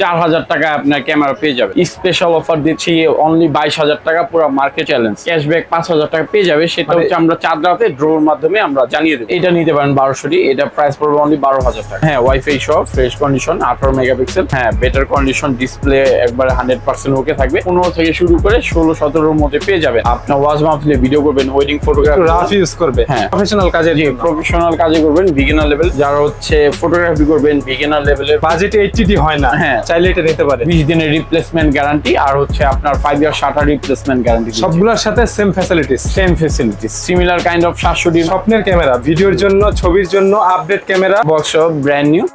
4000 টাকা আপনার ক্যামেরা পেয়ে যাবে। স্পেশাল অফার দিচ্ছি অনলি 22000 টাকা, পুরো মার্কেট চ্যালেঞ্জ। ক্যাশব্যাক 5000 টাকা পেয়ে যাবে, সেটা হচ্ছে আমরা চাঁদ রাতে ড্রোর মাধ্যমে আমরা জানিয়ে দেবো। এটা নিতে পারেন 1200 এটা প্রাইস পড়বে অনলি 12000 টাকা। হ্যাঁ, ওয়াইফাই সহ ফ্রেশ কন্ডিশন 18 মেগাপিক্সেল। হ্যাঁ, বেটার কন্ডিশন ডিসপ্লে একবারে 100% ওকে থাকবে। 15 থেকে শুরু করে 16-17 মধ্যে পেয়ে যাবেন। আপনার ওয়াজ মাহফিলে ভিডিও করবেন, ওয়েডিং ফটোগ্রাফি রাফ ইউজ করবে, হ্যাঁ প্রফেশনাল কাজে, জি প্রফেশনাল কাজে করবেন। বিগিনার লেভেল যারা হচ্ছে ফটোগ্রাফি করবেন, বিগিনার লেভেলের বাজেটে 80 হয় না, হ্যাঁ চাইলে এটা নিতে পারে। 20 দিনের রিপ্লেসমেন্ট গ্যারান্টি আর হচ্ছে আপনার 5 ইয়ার শাটার রিপ্লেসমেন্ট গ্যারান্টি। সবগুলোর সাথে same facilities, similar kind of 700D স্বপ্নের ক্যামেরা, ভিডিওর জন্য, ছবির জন্য update camera, box brand new.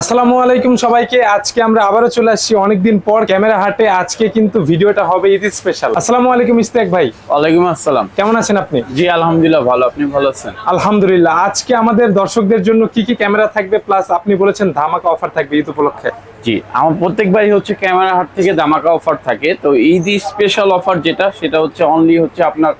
আসসালামু আলাইকুম সবাইকে। আজকে আমরা আবারও চলে আসছি অনেকদিন পর ক্যামেরা হাটে। আজকে কিন্তু ভিডিওটা হবে ঈদ স্পেশাল। আসসালামু আলাইকুম ইস্তেক ভাই। ওয়ালাইকুম আসসালাম। কেমন আছেন আপনি? জি আলহামদুলিল্লাহ ভালো, আপনি ভালো আছেন? আলহামদুলিল্লাহ। আজকে আমাদের দর্শকদের জন্য কি কি ক্যামেরা থাকবে, প্লাস আপনি বলেছেন ধামাকা অফার থাকবে ঈদ উপলক্ষে। জি, আমার প্রত্যেকবারই হচ্ছে ক্যামেরা হাট থেকে ধামাকা অফার থাকে। তো ঈদ স্পেশাল অফার যেটা, সেটা হচ্ছে অনলি হচ্ছে আপনার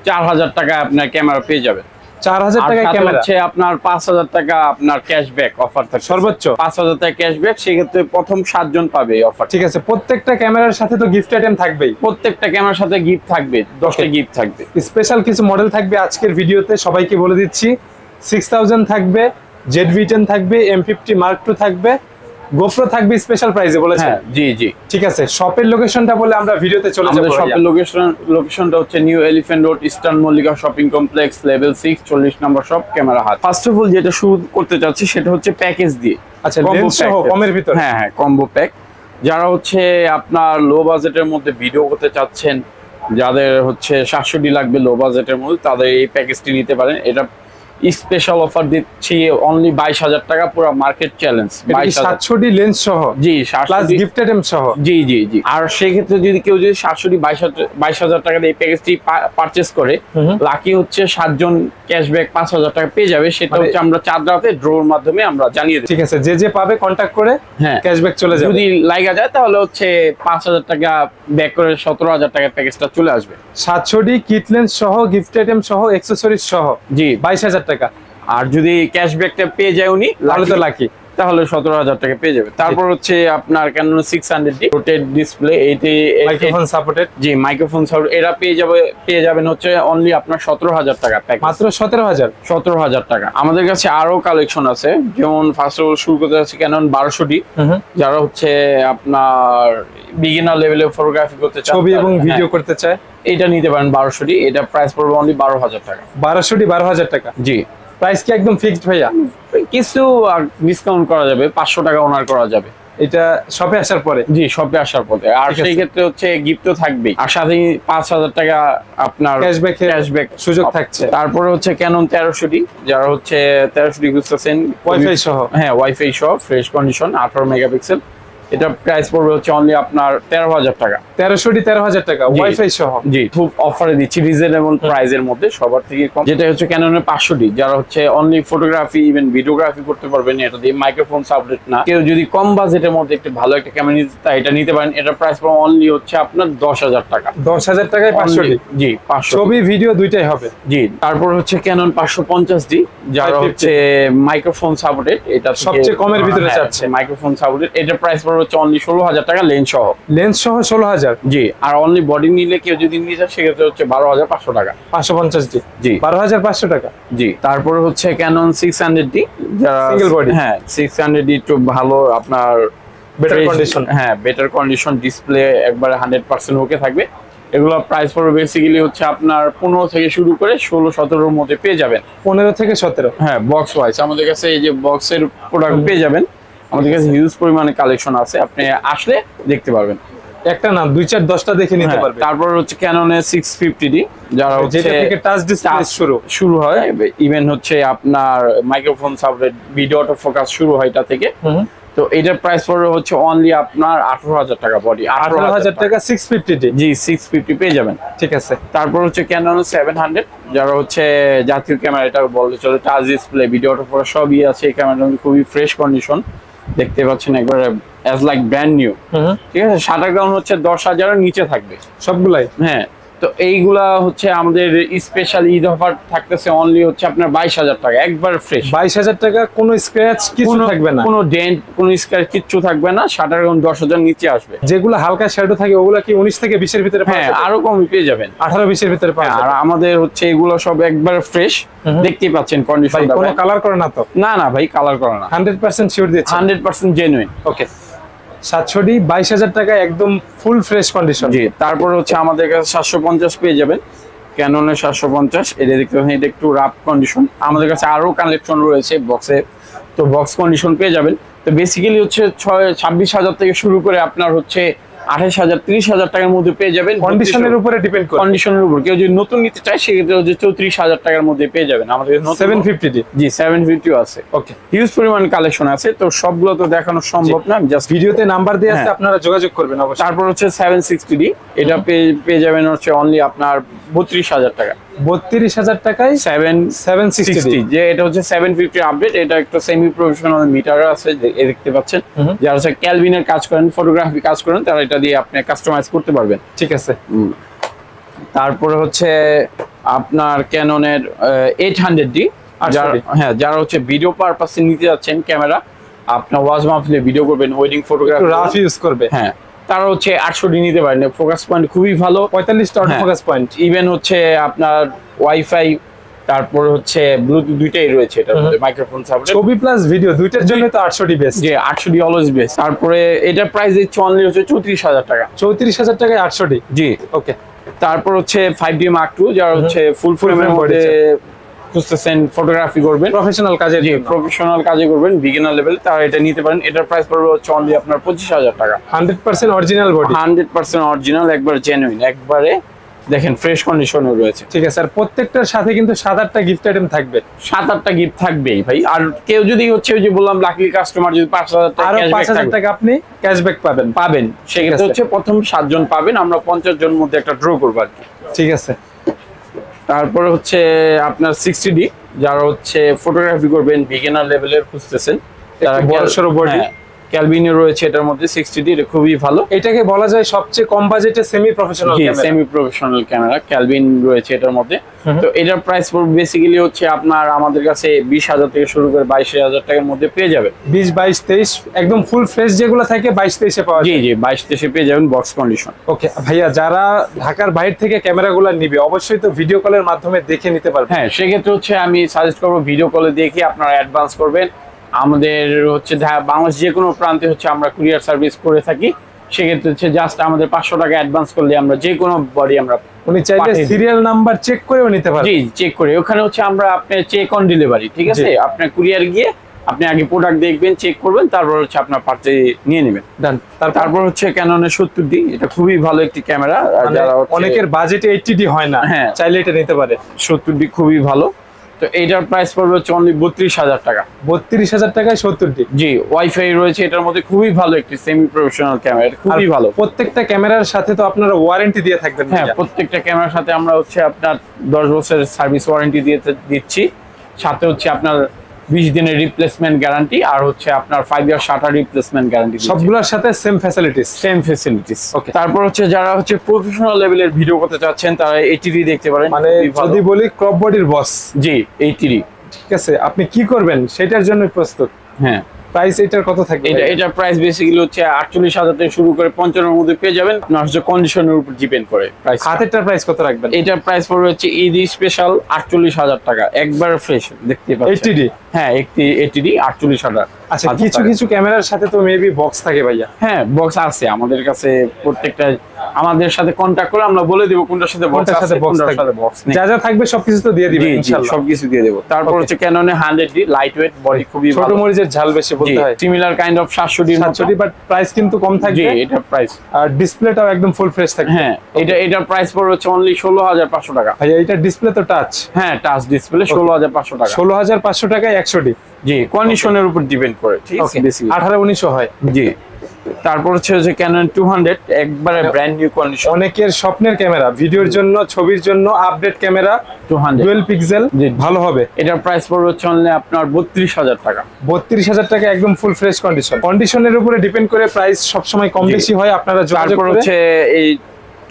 4000 টাকা আপনার ক্যামেরা পেয়ে যাবেন। 4000 টাকা ক্যামেরা হচ্ছে আপনার 5000 টাকা আপনার ক্যাশব্যাক অফার থাকে, সর্বোচ্চ 5000 টাকা ক্যাশব্যাক। সেক্ষেত্রে প্রথম 7 জন পাবে এই অফার। ঠিক আছে, প্রত্যেকটা ক্যামেরার সাথে তো গিফট আইটেম থাকবেই। প্রত্যেকটা ক্যামেরার সাথে গিফট থাকবে, 10টা গিফট থাকবে। স্পেশাল কিছু মডেল থাকবে আজকের ভিডিওতে, সবাইকে বলে দিচ্ছি। 6000 থাকবে, ZV-10 থাকবে, M50 Mark II থাকবে, গোপ্রো থাকবে স্পেশাল প্রাইসে বলেছেন। হ্যাঁ জি জি ঠিক আছে, শপের লোকেশনটা বলে আমরা ভিডিওতে চলে যাব। আমাদের শপের লোকেশনটা হচ্ছে new elephant road, eastern Mallika shopping complex, level 6, 40 নম্বর শপ, ক্যামেরা হাট। ফার্স্ট অফ অল যেটা শুরু করতে চাচ্ছি সেটা হচ্ছে প্যাকেজ দিয়ে। আচ্ছা, লেন্স সহ কমের ভিতর। হ্যাঁ হ্যাঁ, কম্বো প্যাক। যারা হচ্ছে আপনার লো বাজেটের মধ্যে ভিডিও করতে চাচ্ছেন, যাদের হচ্ছে 700D লাগবে লো বাজেটের মধ্যে, তাদের এই প্যাকেজটি নিতে পারেন। এটা স্পেশাল অফার দিচ্ছি অনলি 22000 টাকা, পুরো মার্কেট চ্যালেঞ্জ। 700D লেন্স সহ, জি প্লাস গিফট আইটেম সহ। জি জি জি। আর সেই ক্ষেত্রে যদি কেউ 700D 22000 টাকা দিয়ে এই প্যাকেজটি পারচেজ করে, লাকি হচ্ছে 7 জন ক্যাশব্যাক 5000 টাকা পেয়ে যাবে। সেটা হচ্ছে আমরা চাঁদ রাতে ড্রোর মাধ্যমে আমরা জানিয়ে দিই। ঠিক আছে, যে যে পাবে কন্টাক্ট করে হ্যাঁ ক্যাশব্যাক চলে যাবে। যদি লাগা যায় তাহলে হচ্ছে 5000 টাকা ব্যাক করে 17000 টাকার প্যাকেজটা চলে আসবে। 700D কিট লেন্স সহ, গিফট আইটেম সহ, অ্যাকসেসরিজ সহ, জি 22000 টাকা। আর যদি ক্যাশব্যাকটা পেয়ে যায় উনি, তাহলে তো লাকি, তাহলে 17000 টাকা পেয়ে যাবে। তারপর হচ্ছে আপনার Canon 600D রোটেট ডিসপ্লে, এইটি মাইক্রোফোন সাপোর্টেড। জি মাইক্রোফোন সাপোর্ট। এরা পেয়ে যাবেন হচ্ছে অনলি আপনার 17000 টাকা প্যাকেজ। মাত্র 17000 টাকা। আমাদের কাছে আরো কালেকশন আছে, যেমন ফার্স্ট অফ অল শুরু করতে যাচ্ছে Canon 1200D। যারা হচ্ছে আপনার বিগিনার লেভেলে ফটোগ্রাফি করতে চায়, ছবি এবং ভিডিও করতে চায়, এটা নিতে পারেন 1200D। এটা প্রাইস পড়বে অনলি 12000 টাকা। 1200D 12000 টাকা। জি, প্রাইস কি একদম ফিক্সড ভাইয়া? কিছু ডিসকাউন্ট করা যাবে, 500 টাকা ওনার করা যাবে এটা শপে আসার পরে। জি, শপে আসার পরে। আর সেই ক্ষেত্রে হচ্ছে গিফট তো থাকবেই, আর সাথে 5000 টাকা আপনার ক্যাশব্যাক সুযোগ থাকছে। তারপরে হচ্ছে Canon 1300D, যারা হচ্ছে 1300D খুঁজতেছেন ওয়াইফাই সহ, হ্যাঁ ওয়াইফাই সহ ফ্রেশ কন্ডিশন 18 মেগাপিক্সেল। এটা প্রাইস পড়বে হচ্ছে অনলি আপনার 13000 টাকা। 1300D 13000 টাকা ওয়াইফাই সহ। জি, খুব অফারে দিচ্ছি রিজনেবল প্রাইসের মধ্যে, সবার থেকে কম। যেটা হচ্ছে Canon 500D, যারা হচ্ছে অনলি ফটোগ্রাফি ইভেন ভিডিওগ্রাফি করতে পারবেন। এটা দিয়ে মাইক্রোফোন সাপোর্টেড না, কেউ যদি কম বাজেটের মধ্যে একটু ভালো একটা ক্যামেরা নিতে চায়, এটা নিতে পারেন। এটা প্রাইস পড়বে অনলি হচ্ছে আপনার 10000 টাকা। 10000 টাকায় 500D। জি 500, ছবি ভিডিও দুইটাই হবে। জি। তারপর হচ্ছে Canon 550D, যারা হচ্ছে মাইক্রোফোন সাপোর্টেড, এটা সবচেয়ে কমের ভিতরে চাচ্ছে মাইক্রোফোন সাপোর্টেড। এটা প্রাইস পড়বে হচ্ছে অনলি 16000 টাকা লেন্স সহ। লেন্স সহ 16000। জি, আর অনলি বডি নিলে কেউ যদি নিতে চায় সেক্ষেত্রে হচ্ছে 12500 টাকা। 550D, জি 12500 টাকা। জি। তারপরে হচ্ছে Canon 600D, যারা সিঙ্গেল বডি, হ্যাঁ 600D একটু ভালো আপনার বেটার কন্ডিশন, হ্যাঁ বেটার কন্ডিশন ডিসপ্লে একবারে 100% ওকে থাকবে। এগুলো প্রাইস পড়বে বেসিক্যালি হচ্ছে আপনার 15 থেকে শুরু করে 16-17 মধ্যে পেয়ে যাবেন। 15 থেকে 17, হ্যাঁ বক্স ওয়াইজ। আমাদের কাছে এই যে বক্সের প্রোডাক্ট পেয়ে যাবেন। আমাদের কাছে হিউজ পরিমাণে কালেকশন আছে, আপনি আসলে দেখতে পারবেন। একটা না 2 4 10টা দেখে নিতে পারবে। তারপর হচ্ছে Canon 650D, যারা হচ্ছে যেটা থেকে টাচ ডিসপ্লে শুরু হয়, ইভেন হচ্ছে আপনার microphone supported video auto focus শুরু হয় এটা থেকে। তো এটার প্রাইস পড়বে হচ্ছে অনলি আপনার 18000 টাকা বডি। 18000 টাকা 650D। জি 650 পেয়ে যাবেন। ঠিক আছে। তারপর হচ্ছে Canon 700, যারা হচ্ছে জাতীয় ক্যামেরা, এটা বলতে চলে touch display video auto focus সবই আছে। এই ক্যামেরাটা খুবই ফ্রেশ কন্ডিশন, দেখতে পাচ্ছেন একবারে অ্যাজ লাইক ব্র্যান্ড নিউ। ঠিক আছে। শাটার কাউন্ট হচ্ছে 10000 এর নিচে থাকবে সবগুলাই। হ্যাঁ, তো এইগুলা হচ্ছে আমাদের স্পেশাল ঈদ অফার থাকতেছে অনলি হচ্ছে আপনার 22,000 টাকা, একবার ফ্রেশ। 22,000 টাকা, কোনো স্ক্র্যাচ কিছু থাকবে না, কোনো ডেন্ট কোনো স্ক্র্যাচ কিচ্ছু থাকবে না। শাটার 10,000 নিচে আসবে। যেগুলো হালকা শ্যাডো থাকে ওগুলো কি 19 থেকে 20 এর ভিতরে পাওয়া হ্যাঁ, যাবে? আরো কম পেয়ে যাবেন, 18-20 এর ভিতরে পাওয়া আর যাবে। আমাদের হচ্ছে এগুলো সব একবার ফ্রেশ, দেখতেই পাচ্ছেন ভাই কন্ডিশনটা। কোনো কালার করে না তো? না না ভাই, কালার করে না, 100% শিওর দিচ্ছি, 100% জেনুইন। ওকে। 700D 22,000 টাকা, একদম ফুল ফ্রেশ কন্ডিশন। জি, তারপর হচ্ছে আমাদের কাছে 750 পেয়ে যাবেন, ক্যাননের 750। এটা দেখতে পাচ্ছেন, এটা একটু রাফ কন্ডিশন। আমাদের কাছে আরো কালেকশন রয়েছে বক্সে, তো বক্স কন্ডিশন পেয়ে যাবেন। তো বেসিক্যালি হচ্ছে 26,000 থেকে শুরু করে আপনার হচ্ছে 28,000 30,000 টাকার মধ্যে পেয়ে যাবেন। কন্ডিশনের উপরে ডিপেন্ড করে, কন্ডিশনের উপর। কেউ যদি নতুন নিতে চায় সেক্ষেত্রে হচ্ছে 34,000 টাকার মধ্যে পেয়ে যাবেন আমাদের। 750D, জি 750 আছে, ওকে। হিউজ পরিমাণ কালেকশন আছে, তো সবগুলো তো দেখানো সম্ভব না, জাস্ট ভিডিওতে নাম্বার দিয়ে আছে, হ্যাঁ। আপনারা যোগাযোগ করবেন অবশ্যই। তারপর হচ্ছে 760D, এটা পেয়ে যাবেন হচ্ছে অনলি আপনার 32,000 টাকা। 32,000 টাকায় 760D, যে এটা হচ্ছে 750 আপডেট। এটা একটা সেমি প্রফেশনাল মিটার আছে, দেখতে পাচ্ছেন। যারা হচ্ছে ক্যালভিনের কাজ করেন, ফটোগ্রাফি কাজ করেন, তারা এটা দিয়ে আপনি কাস্টমাইজ করতে পারবেন। ঠিক আছে। তারপরে হচ্ছে আপনার ক্যাননের 800D, হ্যাঁ, যারা হচ্ছে ভিডিও পারপাসে নিতে যাচ্ছেন ক্যামেরা, আপনার ওয়াজ মাহফিলে ভিডিও করবেন, ওয়েডিং ফটোগ্রাফি, রাফ ইউজ করবে, হ্যাঁ, তারা হচ্ছে 800D নিতে পারেন। ফোকাস পয়েন্ট খুবই ভালো, 45টা অটো ফোকাস পয়েন্ট। ইভেন হচ্ছে আপনার ওয়াইফাই, তারপর হচ্ছে ব্লুটুথ, দুইটাই রয়েছে এটার মধ্যে, মাইক্রোফোন সাপোর্ট, ছবি প্লাস ভিডিও দুইটার জন্য তো 800D বেস্ট। যে 800D অলওয়েজ বেস্ট। তারপরে এটার প্রাইস দিচ্ছে অনলি হচ্ছে 34,000 টাকা। 34,000 টাকায় 800D, জি, ওকে। তারপর হচ্ছে 5D Mark II, যারা হচ্ছে ফুল ফ্রেমের frame মধ্যে খুঁজতেছেন, ফটোগ্রাফি করবেন, প্রফেশনাল কাজের জি জন্য, প্রফেশনাল কাজে করবেন, বিগিনার লেভেল, তারা এটা নিতে পারেন। এটার প্রাইস পড়বে হচ্ছে অনলি আপনার 25,000 টাকা। 100% অরিজিনাল বডি, 100% অরিজিনাল, একবার জেনুইন, একবারে দেখেন ফ্রেশ কন্ডিশনে রয়েছে। ঠিক আছে। আর প্রত্যেকটার সাথে কিন্তু 7-8টা গিফট আইটেম থাকবে, 7-8টা গিফট থাকবেই ভাই। আর কেউ যদি হচ্ছে ওই যে বললাম লাকি কাস্টমার, যদি 5,000 টাকা আরো ক্যাশব্যাক 5,000 টাকা আপনি ক্যাশব্যাক পাবেন। সেক্ষেত্রে হচ্ছে প্রথম 7 জন পাবেন, আমরা 50 জন মধ্যে একটা ড্র করবো আর কি। ঠিক আছে। তারপরে হচ্ছে আপনার 60D, যারা হচ্ছে ফটোগ্রাফি করবেন, বিগিনার লেভেলের খুঁজতেছেন, তারা বড়সড় বডি, ক্যালভিনে রয়েছে এটার মধ্যে 60D, এটা খুবই ভালো। এটাকে বলা যায় সবচেয়ে কম বাজেটে semi professional camera, semi professional camera, ক্যালভিন রয়েছে এটার মধ্যে। তো এটার প্রাইস বেসিক্যালি হচ্ছে আপনার আমাদের কাছে 20,000 থেকে শুরু করে 22,000 টাকার মধ্যে পেয়ে যাবে। 20, 22, 23 একদম ফুল ফ্রেশ যেগুলো থাকে 22, 23 এ পাওয়া যায়। জি 22-23 পেয়ে যাবেন বক্স কন্ডিশন। ওকে ভাইয়া, যারা ঢাকার বাইরে থেকে ক্যামেরাগুলো নিবে অবশ্যই তো ভিডিও কলের মাধ্যমে দেখে নিতে পারবে। হ্যাঁ, সেক্ষেত্রে হচ্ছে আমি সাজেস্ট করবো ভিডিও কলে দেখে আপনারা অ্যাডভান্স করবেন। আমাদের হচ্ছে বাংলাদেশ যে কোনো প্রান্তে হচ্ছে আমরা কুরিয়ার সার্ভিস করে থাকি। সেক্ষেত্রে হচ্ছে জাস্ট আমাদের 500 টাকা অ্যাডভান্স করলে আমরা যে কোনো বডি আমরা, উনি চাইলে সিরিয়াল নাম্বার চেক করেও নিতে পারবেন। জি, চেক করে। ওখানে হচ্ছে আমরা আপনার চেক অন ডেলিভারি, ঠিক আছে, আপনার কুরিয়ার গিয়ে আপনি আগে প্রোডাক্ট দেখবেন, চেক করবেন, তারপর হচ্ছে আপনার পার্টে নিয়ে নেবেন। ডান। তারপর হচ্ছে ক্যাননের 70D, এটা খুবই ভালো একটি ক্যামেরা। যারা অনেকের বাজেটে 80D হয় না, হ্যাঁ, চাইলে এটা নিতে পারে। 70D খুবই ভালো। তো এইটার প্রাইস পড়বে হচ্ছে অনলি 32,000 টাকা। 32,000 টাকায় 70D, জি, ওয়াইফাই রয়েছে এটার মধ্যে, খুবই ভালো একটি সেমি প্রফেশনাল ক্যামেরা, খুবই ভালো। প্রত্যেকটা ক্যামেরার সাথে তো আপনারা ওয়ারেন্টি দিয়ে থাকবেন। হ্যাঁ, প্রত্যেকটা ক্যামেরার সাথে আমরা হচ্ছে আপনার 10 বছরের সার্ভিস ওয়ারেন্টি দিচ্ছি, সাথে হচ্ছে আপনার 20 দিনের রিপ্লেসমেন্ট গ্যারান্টি, আর হচ্ছে আপনার 5 ইয়ার শাটার রিপ্লেসমেন্ট গ্যারান্টি, সবগুলোর সাথে সেম ফ্যাসিলিটিস। ওকে। তারপর হচ্ছে যারা হচ্ছে প্রফেশনাল লেভেলের ভিডিও করতে চাচ্ছেন, তারা 80D দেখতে পারেন। মানে যদি বলি ক্রপ বডির বস, জি 80D, ঠিক আছে। আপনি কি করবেন সেটার জন্য প্রস্তুত। হ্যাঁ, প্রাইস এটার কত থাকবে? এটার প্রাইস বেসিক্যালি হচ্ছে 48,000 থেকে শুরু করে 55 এর মধ্যে পেয়ে যাবেন। আপনার হচ্ছে কন্ডিশনের উপর ডিপেন্ড করে প্রাইস। হাতেরটার প্রাইস কত রাখবেন? এটার প্রাইস পড়বে হচ্ছে ঈদ স্পেশাল 48,000 টাকা, একবার ফ্রেশ দেখতে পাচ্ছেন। 80D, হ্যাঁ, একটি 80D 48,000। আচ্ছা, কিছু কিছু ক্যামেরার সাথে তো মেবি বক্স থাকে ভাইয়া। হ্যাঁ, বক্স আছে আমাদের কাছে। প্রত্যেকটা আমাদের সাথে কন্টাক্ট করে আমরা বলে দেব কোনটার সাথে বক্স আছে, কোনটার সাথে বক্স নেই। যা যা থাকবে সবকিছু তো দিয়ে দিবেন ইনশাআল্লাহ, সবকিছু দিয়ে দেব। তারপর হচ্ছে ক্যাননের 100D লাইট ওয়েট বডি, খুবই ছোট ভালো। মরিচের ঝাল বেশি বলতে হয়। Similar kind of 700D, but price কিন্তু কম থাকবে। জি, এটা প্রাইস। আর ডিসপ্লেটাও একদম ফুল ফ্রেশ থাকবে। হ্যাঁ, এটার প্রাইস পড়বে হচ্ছে অনলি 16,500 টাকা। ভাইয়া এটা ডিসপ্লে তো টাচ? হ্যাঁ, টাচ ডিসপ্লে, 16,500 টাকা। 16,500 টাকায় 100D। জি, কন্ডিশনের উপর ডিপেন্ড করে, ঠিক আছে, বেশি 18-19 হয়। জি। তারপর হচ্ছে যে ক্যানন 200, একবারে ব্র্যান্ড নিউ কন্ডিশন, অনেকের স্বপ্নের ক্যামেরা, ভিডিওর জন্য, ছবির জন্য আপডেট ক্যামেরা, 200 ডুয়াল পিক্সেল, ভালো হবে। এটার প্রাইস পড়বে হচ্ছে অনলি আপনার 32,000 টাকা। 32,000 টাকা, একদম ফুল ফ্রেশ কন্ডিশনের উপরে ডিপেন্ড করে প্রাইস সবসময় কম বেশি হয়। আপনারা যোগাযোগ তারপর করে। হচ্ছে এই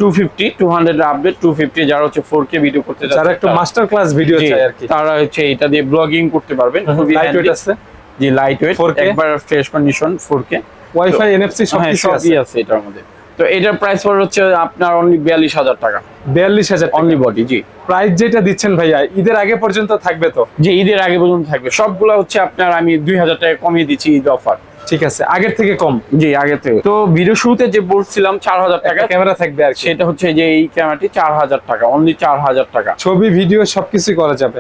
250 200 আপডেট 250 যারা হচ্ছে 4K ভিডিও করতে যারা একটু মাস্টার ক্লাস ভিডিও চায় আর কি, তারা হচ্ছে এটা দিয়ে ব্লগিং করতে পারবেন। খুবই লাইট ওয়েট আছে, জি লাইট ওয়েট, 4K একবার fresh condition 4K, wifi NFC সবকিছু সবই আছে এটার মধ্যে। তো এটার প্রাইস পড়ে হচ্ছে আপনার অনলি 42,000 টাকা, 42,000 অনলি বডি। জি প্রাইস যেটা দিচ্ছেন ভাইয়া ঈদের আগে পর্যন্ত থাকবে তো? যে ঈদের আগে পর্যন্ত থাকবে সবগুলো হচ্ছে আপনার আমি 2,000 টাকা কমিয়ে দিচ্ছি ঈদ অফার। ঠিক আছে, আগের থেকে কম? জি আগের থেকে। তো ভিডিও শুরুতে যে বলছিলাম 4,000 টাকা ক্যামেরা থাকবে আর কি, সেটা হচ্ছে যে এই ক্যামেরাটি 4,000 টাকা, অনলি 4,000 টাকা। ছবি ভিডিও সবকিছু করা যাবে।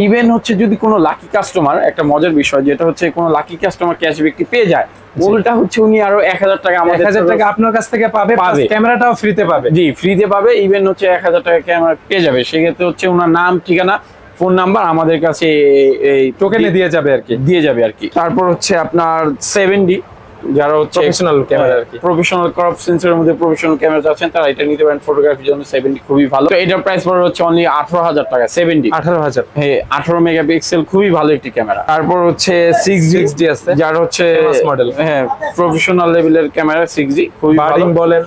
ইভেন হচ্ছে যদি কোনো লাকি কাস্টমার, একটা মজার বিষয় যেটা হচ্ছে কোনো লাকি কাস্টমার ক্যাশব্যাকটি পেয়ে যায়, উল্টা হচ্ছে উনি আরো 1,000 টাকা আমাদের 1,000 টাকা আপনার কাছ থেকে পাবে, ক্যামেরাটাও ফ্রিতে পাবে। জি ফ্রিতে পাবে, ইভেন হচ্ছে 1,000 টাকা ক্যামেরা পেয়ে যাবে। সেক্ষেত্রে হচ্ছে ওনার নাম, ঠিকানা, ফোন নাম্বার আমাদের কাছে এই টোকেনে দিয়ে যাবে আর কি, তারপর হচ্ছে আপনার 7D যারা হচ্ছে প্রফেশনাল ক্যামেরা আর কি, প্রফেশনাল ক্রপ সেন্সরের মধ্যে প্রফেশনাল ক্যামেরা আছেন তারা এটা নিতে পারেন ফটোগ্রাফির জন্য। 7D খুবই ভালো। তো এটার প্রাইস পড়ে হচ্ছে অনলি 18,000 টাকা। 7D 18,000, হ্যাঁ 18 মেগাপিক্সেল, খুবই ভালো একটি ক্যামেরা। তারপর হচ্ছে 6D আছে, যার হচ্ছে মডেল, হ্যাঁ প্রফেশনাল লেভেলের ক্যামেরা 6D, খুবই বার্ডিং বলেন,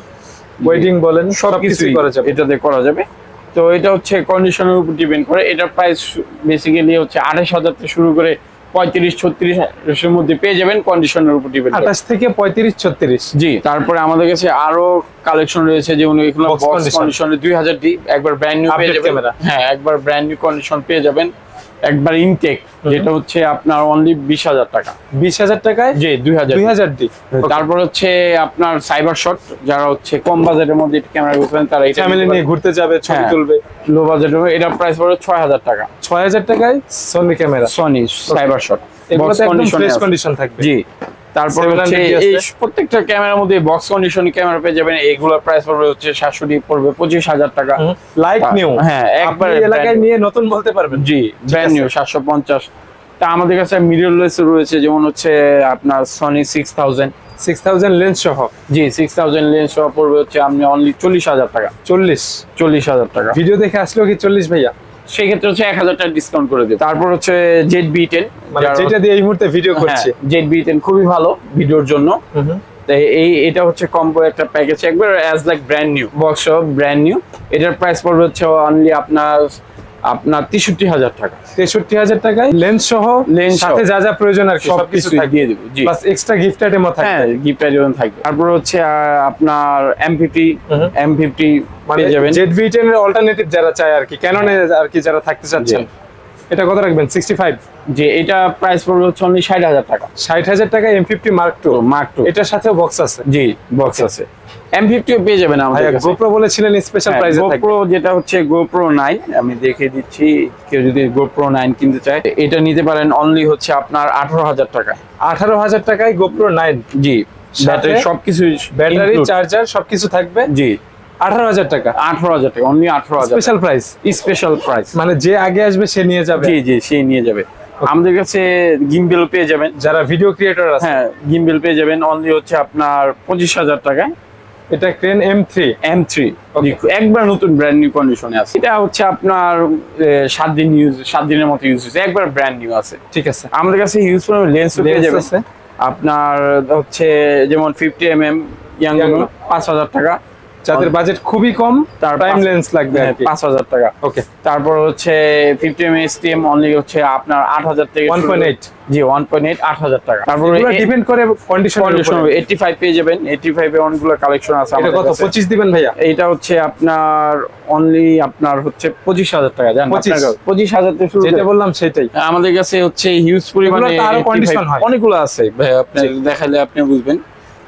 ওয়েডিং বলেন, সবকিছু করা যাবে, এটাতে করা যাবে। তো এটা হচ্ছে কন্ডিশনের উপর ডিপেন্ড করে। এটার প্রাইস বেসিক্যালি হচ্ছে 28,000 থেকে শুরু করে 35-36 এর মধ্যে পেয়ে যাবেন, কন্ডিশনের উপর ডিপেন্ড করে। 28 থেকে 35-36। জি তারপরে আমাদের কাছে আরো কালেকশন রয়েছে, যেমন এগুলো বক্স কন্ডিশনে 2000D একবার ব্র্যান্ড নিউ পেয়ে যাবেন। হ্যাঁ একবার ব্র্যান্ড নিউ কন্ডিশন পেয়ে যাবেন, একবার ইনটেক, যেটা হচ্ছে আপনার অনলি 20,000 টাকা। 20,000 টাকায়? জি 2000D। তারপর হচ্ছে আপনার সাইবার শট, যারা হচ্ছে কম বাজেটের মধ্যে ক্যামেরা করবেন তারা এটা ফ্যামিলি নিয়ে ঘুরতে যাবে, ছবি তুলবে, লো বাজেটের মধ্যে এটা প্রাইস পড়ে 6,000 টাকা। 6,000 টাকায় Sony camera, Sony cyber shot, box condition থাকবে। জি তারপর হচ্ছে এই প্রত্যেকটা ক্যামেরার মধ্যে বক্স কন্ডিশন ক্যামেরা পেয়ে যাবেন। এগুলোর প্রাইস পড়বে হচ্ছে 700D পড়বে 25,000 টাকা, লাইক নিউ। হ্যাঁ একবার এলাকায় নিয়ে নতুন বলতে পারবেন। জি ব্র্যান্ড নিউ 750। তা আমাদের কাছে মিররলেস রয়েছে, যেমন হচ্ছে আপনার সনি 6000 লেন্স সহ। জি 6000 লেন্স সহ পড়বে হচ্ছে আপনি অনলি 40,000 টাকা। 40,000 টাকা। ভিডিও দেখে আসলেও কি 40 ভাইয়া? সেই ক্ষেত্রে হচ্ছে 1,000 টাকা ডিসকাউন্ট করে দেব। তারপর হচ্ছে ZB-10, মানে যেটা দিয়ে এই মুহূর্তে ভিডিও করছি, ZB-10 খুবই ভালো ভিডিওর জন্য। এটা হচ্ছে কম্বো একটা প্যাকেজ, একবার as like brand new, box সহ ব্র্যান্ড নিউ। এটার প্রাইস পড়বে হচ্ছে অনলি আপনার 63,000 টাকা। 63,000 টাকায় লেন্স সহ, সাথে যা যা প্রয়োজন আর কি সবকিছু দিয়ে দেব। জি প্লাস এক্সট্রা গিফট আইটেমও থাকবে। হ্যাঁ গিফট আইটেম থাকবে। তারপর হচ্ছে আপনার M50 মানে পেয়ে যাবেন। ZV-10 এর অল্টারনেটিভ যারা চায় আর কি, ক্যাননে আর কি যারা থাকতে চাচ্ছেন, এটা কত রাখবেন? 65। যে এটা প্রাইস পড়বে হচ্ছে অনলি 60,000 টাকা। 60,000 টাকা M50 Mark II। এটার সাথেও বক্স আছে? জি বক্স আছে। M50 পেয়ে যাবেন আমাদের কাছে। GoPro বলেছিলেন স্পেশাল প্রাইসে থাকবে। GoPro যেটা হচ্ছে GoPro 9, আমি দেখিয়ে দিচ্ছি, কেউ যদি GoPro 9 কিনতে চায় এটা নিতে পারেন অনলি হচ্ছে আপনার 18,000 টাকা। 18,000 টাকায় GoPro 9? জি ব্যাটারি সবকিছু, ব্যাটারি চার্জার সবকিছু থাকবে। জি 18,000 টাকা। 18,000 টাকা, only 18,000 special price. Special price, মানে যে আগে আসবে সে নিয়ে যাবে। জি সে নিয়ে যাবে। আমাদের কাছে গিম্বেল পেয়ে যাবেন, যারা ভিডিও ক্রিয়েটর আছে। হ্যাঁ গিম্বেল পেয়ে যাবেন অনলি হচ্ছে আপনার 25,000 টাকায়। এটা ক্রেন M3 একবার নতুন ব্র্যান্ড নিউ কন্ডিশনে আছে। এটা হচ্ছে আপনার 7 দিনের মতো ইউজ হয়েছে, একবার ব্র্যান্ড নিউ আছে। ঠিক আছে। আমাদের কাছে ইউজ করে লেন্স পেয়ে যাবেন আপনার হচ্ছে যেমন 50mm ইয়াং 5,000 টাকা। যাদের বাজেট খুবই কম, তার প্রাইম লেন্স লাগবে আর কি, 5,000 টাকা। ওকে। তারপর হচ্ছে 50mm STM অনলি হচ্ছে আপনার 8,000 থেকে 1.8। জি 1.8 8,000 টাকা। তারপর ডিপেন্ড করে কন্ডিশন। 85 পেয়ে যাবেন। 85 এ অনেকগুলো কালেকশন আছে আমাদের কাছে। 25 দিবেন ভাইয়া? এইটা হচ্ছে আপনার অনলি আপনার হচ্ছে 25,000 টাকা। জানেন 25,000 থেকে শুরু, যেটা বললাম সেটাই। আমাদের কাছে হচ্ছে হিউজ পরিমাণে অনেকগুলো আছে, আপনি দেখালে আপনি বুঝবেন।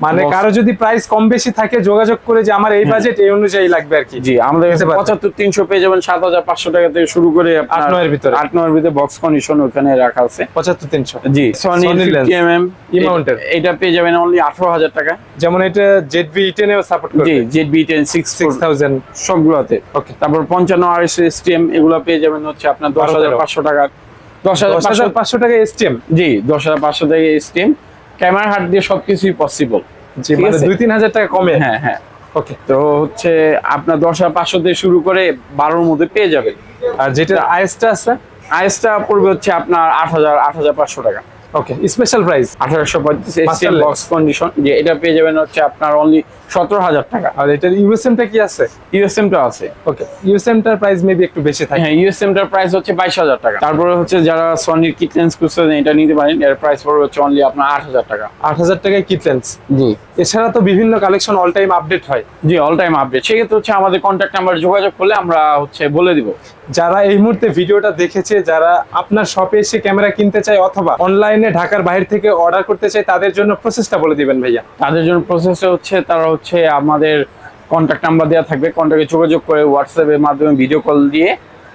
মানে কারো যদি প্রাইস কম বেশি থাকে যোগাযোগ করে যে আমার এই বাজেট এই অনুযায়ী লাগবে আর কি। জি আমাদের কাছে 75-300 পেয়ে যাবেন, 7,500 টাকা থেকে শুরু করে 8-9 এর ভিতরে। 8-9 এর ভিতরে বক্স কন্ডিশন ওখানে রাখা আছে। 75-300। জি সনি 50mm E-mounted এটা পেয়ে যাবেন অনলি 18,000 টাকা। যেমন এটা ZV-10 এও সাপোর্ট করে। জি ZV-10 6000 সবগুলোতে। ওকে। তারপর 55 RS STM এগুলো পেয়ে যাবেন হচ্ছে আপনার 10,500 টাকা। 10,500 টাকা STM। জি 10,500 টাকা STM। ক্যামেরা হার্ড দিয়ে সবকিছুই পসিবল। জি মানে 2-3 হাজার টাকা কমে। হ্যাঁ ওকে। তো হচ্ছে আপনার 10,500 থেকে শুরু করে 12 এর মধ্যে পেয়ে যাবেন। আর যেটা আইএসটা আছে, আইএসটা পড়বে হচ্ছে আপনার 8,500 টাকা। Okay, special price 1835 AC Master box condition, যে এটা পেয়ে যাবেন হচ্ছে আপনার অনলি 17000 টাকা। আর এটার ইউএসএম টা কি আছে? ইউএসএম টা আছে। ওকে, ইউএসএম টার প্রাইস মেবি একটু বেশি থাকে। হ্যাঁ, ইউএসএম টার প্রাইস হচ্ছে 22000 টাকা। তারপরে হচ্ছে যারা সনির কিট লেন্স খুঁজছেন এটা নিতে পারেন, এর প্রাইস পড়বে হচ্ছে অনলি আপনার 8000 টাকা। 8000 টাকায় কিট লেন্স। জি এছাড়া তো বিভিন্ন কালেকশন অল টাইম আপডেট হয়। জি, অল টাইম আপডেট। সেক্ষেত্রে হচ্ছে আমাদের কন্ট্যাক্ট নাম্বার যোগাযোগ করলে আমরা হচ্ছে বলে দিব। যারা এই মুহূর্তে ভিডিওটা দেখেছে, যারা আপনার শপে এসে ক্যামেরা কিনতে চায় অথবা অনলাইনে ঢাকার বাইরে থেকে অর্ডার করতে চায়, তাদের জন্য প্রসেসটা বলে দিবেন ভাইয়া। তাদের জন্য প্রসেসটা হচ্ছে তারা হচ্ছে আমাদের কন্ট্যাক্ট নাম্বার দেওয়া থাকবে, কন্ট্যাক্টে যোগাযোগ করে হোয়াটসঅ্যাপের মাধ্যমে ভিডিও কল দিয়ে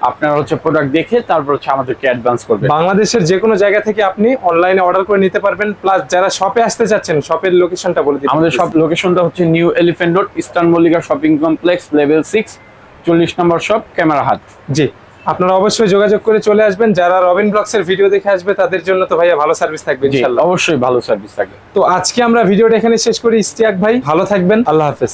আপনারা হচ্ছে প্রোডাক্ট দেখে তারপর হচ্ছে আমাদেরকে অ্যাডভান্স করবেন। বাংলাদেশের যে কোনো জায়গা থেকে আপনি অনলাইনে অর্ডার করে নিতে পারবেন। প্লাস যারা শপে আসতে চাচ্ছেন, শপের লোকেশনটা বলে দিন। আমাদের সব লোকেশনটা হচ্ছে new elephant road, eastern Mallika shopping complex, level 6, 40 নম্বর শপ, ক্যামেরা হাট। জি, আপনারা অবশ্যই যোগাযোগ করে চলে আসবেন। যারা রবিন ব্লগস এর ভিডিও দেখে আসবে তাদের জন্য তো ভাইয়া ভালো সার্ভিস থাকবে জি, ইনশাআল্লাহ। অবশ্যই ভালো সার্ভিস থাকবে। তো আজকে আমরা ভিডিওটা এখানে শেষ করি। ইশতিয়াক ভাই ভালো থাকবেন, আল্লাহ হাফেজ।